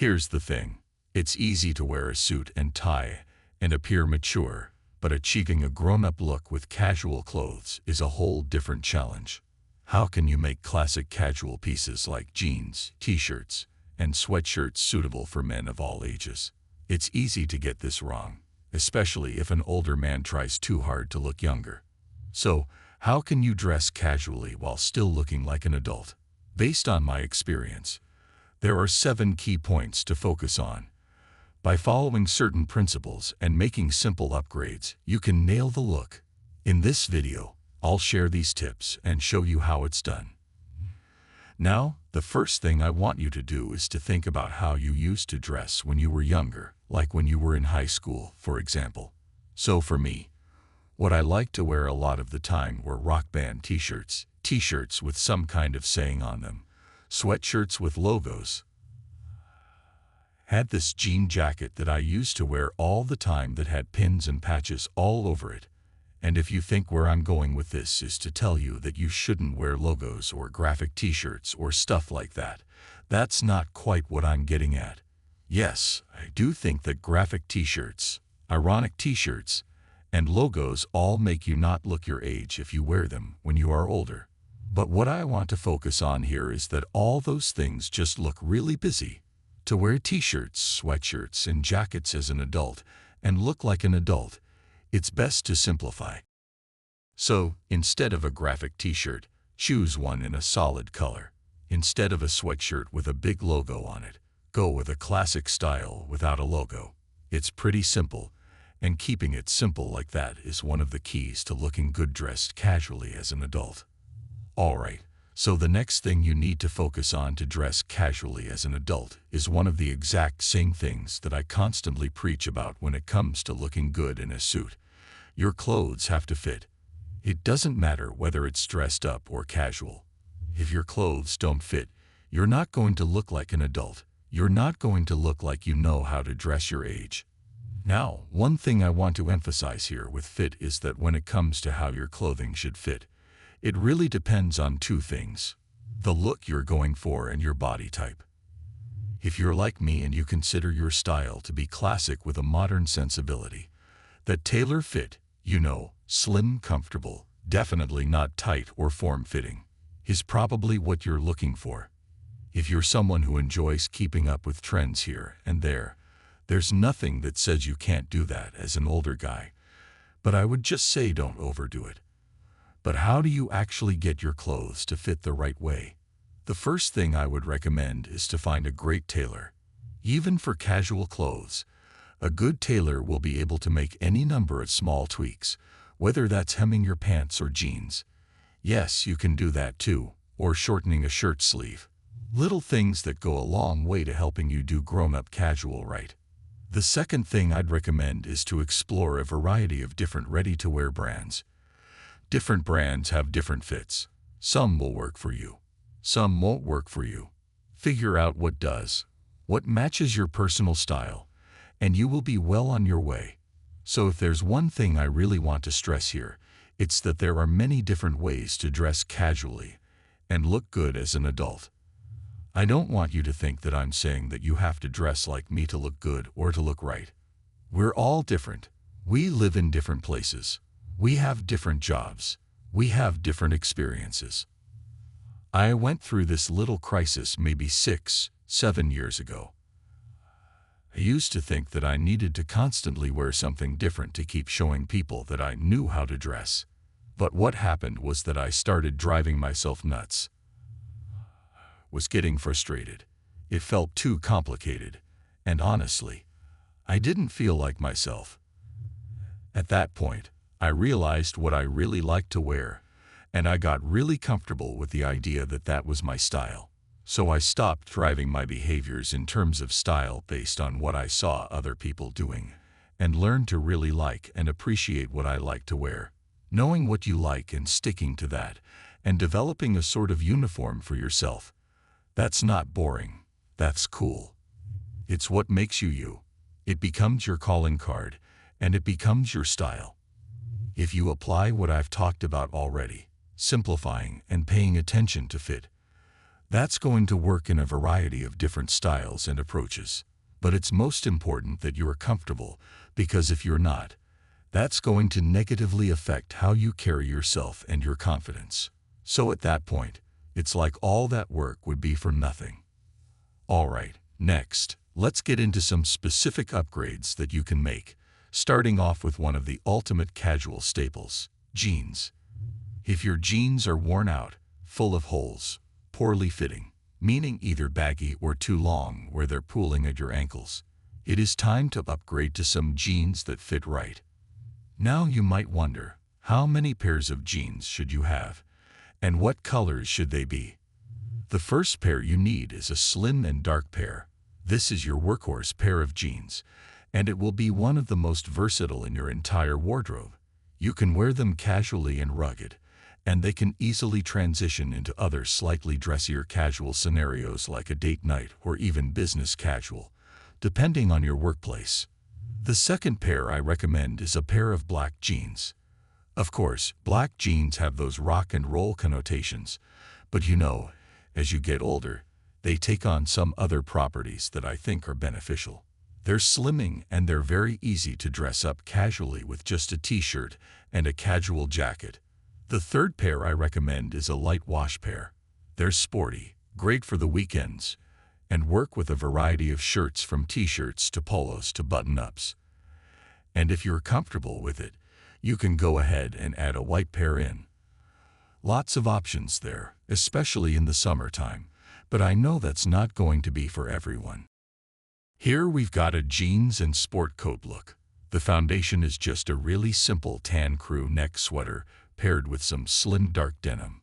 Here's the thing. It's easy to wear a suit and tie and appear mature, but achieving a grown-up look with casual clothes is a whole different challenge. How can you make classic casual pieces like jeans, t-shirts, and sweatshirts suitable for men of all ages? It's easy to get this wrong, especially if an older man tries too hard to look younger. So, how can you dress casually while still looking like an adult? Based on my experience, there are 7 key points to focus on. By following certain principles and making simple upgrades, you can nail the look. In this video, I'll share these tips and show you how it's done. Now, the first thing I want you to do is to think about how you used to dress when you were younger, like when you were in high school, for example. So for me, what I liked to wear a lot of the time were rock band t-shirts, t-shirts with some kind of saying on them, sweatshirts with logos. Had this jean jacket that I used to wear all the time that had pins and patches all over it. And if you think where I'm going with this is to tell you that you shouldn't wear logos or graphic t-shirts or stuff like that, that's not quite what I'm getting at. Yes, I do think that graphic t-shirts, ironic t-shirts, and logos all make you not look your age if you wear them when you are older. But what I want to focus on here is that all those things just look really busy. To wear t-shirts, sweatshirts, and jackets as an adult and look like an adult, it's best to simplify. So, instead of a graphic t-shirt, choose one in a solid color. Instead of a sweatshirt with a big logo on it, go with a classic style without a logo. It's pretty simple, and keeping it simple like that is one of the keys to looking good dressed casually as an adult. Alright, so the next thing you need to focus on to dress casually as an adult is one of the exact same things that I constantly preach about when it comes to looking good in a suit. Your clothes have to fit. It doesn't matter whether it's dressed up or casual. If your clothes don't fit, you're not going to look like an adult. You're not going to look like you know how to dress your age. Now, one thing I want to emphasize here with fit is that when it comes to how your clothing should fit, it really depends on 2 things: the look you're going for and your body type. If you're like me and you consider your style to be classic with a modern sensibility, that tailor fit, you know, slim, comfortable, definitely not tight or form-fitting, is probably what you're looking for. If you're someone who enjoys keeping up with trends here and there, there's nothing that says you can't do that as an older guy. But I would just say don't overdo it. But how do you actually get your clothes to fit the right way? The first thing I would recommend is to find a great tailor. Even for casual clothes, a good tailor will be able to make any number of small tweaks, whether that's hemming your pants or jeans. Yes, you can do that too, or shortening a shirt sleeve. Little things that go a long way to helping you do grown-up casual right. The second thing I'd recommend is to explore a variety of different ready-to-wear brands. Different brands have different fits. Some will work for you. Some won't work for you. Figure out what does, what matches your personal style, and you will be well on your way. So if there's one thing I really want to stress here, it's that there are many different ways to dress casually and look good as an adult. I don't want you to think that I'm saying that you have to dress like me to look good or to look right. We're all different. We live in different places. We have different jobs. We have different experiences. I went through this little crisis maybe 6, 7 years ago. I used to think that I needed to constantly wear something different to keep showing people that I knew how to dress. But what happened was that I started driving myself nuts. Was getting frustrated. It felt too complicated. And honestly, I didn't feel like myself. At that point, I realized what I really liked to wear, and I got really comfortable with the idea that that was my style. So I stopped driving my behaviors in terms of style based on what I saw other people doing, and learned to really like and appreciate what I like to wear. Knowing what you like and sticking to that, and developing a sort of uniform for yourself. That's not boring. That's cool. It's what makes you you. It becomes your calling card, and it becomes your style. If you apply what I've talked about already, simplifying and paying attention to fit, That's going to work in a variety of different styles and approaches. But it's most important that you are comfortable, because if you're not, that's going to negatively affect how you carry yourself and your confidence. So at that point, it's like all that work would be for nothing. Alright, next, let's get into some specific upgrades that you can make, starting off with one of the ultimate casual staples, jeans. If your jeans are worn out, full of holes, poorly fitting, meaning either baggy or too long where they're pooling at your ankles, it is time to upgrade to some jeans that fit right. Now you might wonder, how many pairs of jeans should you have, and what colors should they be? The first pair you need is a slim and dark pair. This is your workhorse pair of jeans, and it will be one of the most versatile in your entire wardrobe. You can wear them casually and rugged, and they can easily transition into other slightly dressier casual scenarios like a date night or even business casual, depending on your workplace. The second pair I recommend is a pair of black jeans. Of course, black jeans have those rock and roll connotations, but you know, as you get older, they take on some other properties that I think are beneficial. They're slimming and they're very easy to dress up casually with just a t-shirt and a casual jacket. The third pair I recommend is a light wash pair. They're sporty, great for the weekends, and work with a variety of shirts from t-shirts to polos to button-ups. And if you're comfortable with it, you can go ahead and add a white pair in. Lots of options there, especially in the summertime, but I know that's not going to be for everyone. Here we've got a jeans and sport coat look. The foundation is just a really simple tan crew neck sweater paired with some slim dark denim.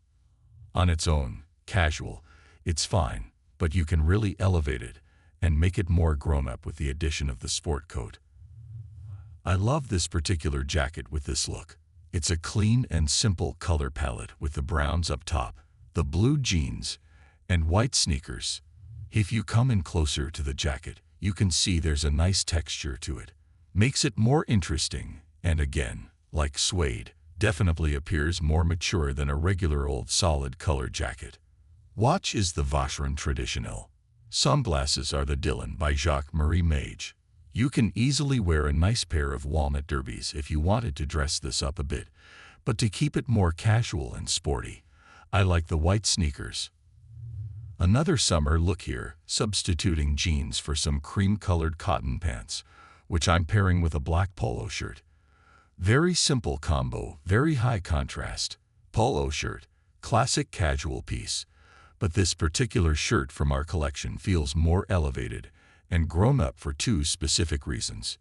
On its own, casual, it's fine, but you can really elevate it and make it more grown-up with the addition of the sport coat. I love this particular jacket with this look. It's a clean and simple color palette with the browns up top, the blue jeans, and white sneakers. If you come in closer to the jacket, you can see there's a nice texture to it. Makes it more interesting, and again, like suede, definitely appears more mature than a regular old solid color jacket. Watch is the Vacheron Traditionnel. Sunglasses are the Dylan by Jacques-Marie Mage. You can easily wear a nice pair of walnut derbies if you wanted to dress this up a bit, but to keep it more casual and sporty, I like the white sneakers. Another summer look here, substituting jeans for some cream-colored cotton pants, which I'm pairing with a black polo shirt. Very simple combo, very high contrast. Polo shirt, classic casual piece, but this particular shirt from our collection feels more elevated and grown up for two specific reasons.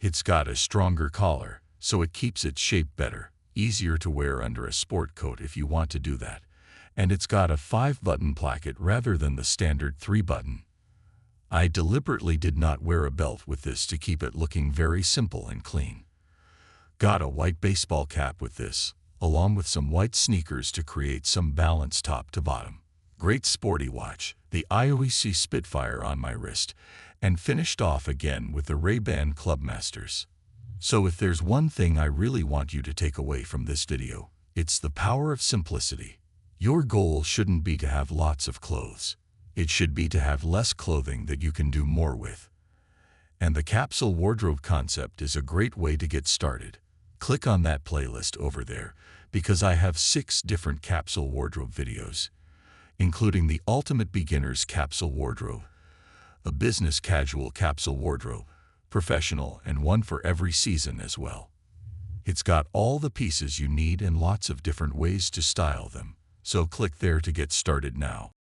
It's got a stronger collar, so it keeps its shape better, easier to wear under a sport coat if you want to do that, and it's got a 5-button placket rather than the standard 3-button. I deliberately did not wear a belt with this to keep it looking very simple and clean. Got a white baseball cap with this, along with some white sneakers to create some balance top to bottom. Great sporty watch, the IOEC Spitfire on my wrist, and finished off again with the Ray-Ban Clubmasters. So if there's one thing I really want you to take away from this video, it's the power of simplicity. Your goal shouldn't be to have lots of clothes. It should be to have less clothing that you can do more with. And the capsule wardrobe concept is a great way to get started. Click on that playlist over there, because I have 6 different capsule wardrobe videos, including the Ultimate Beginner's Capsule Wardrobe, a business casual capsule wardrobe, professional, and one for every season as well. It's got all the pieces you need and lots of different ways to style them, so click there to get started now.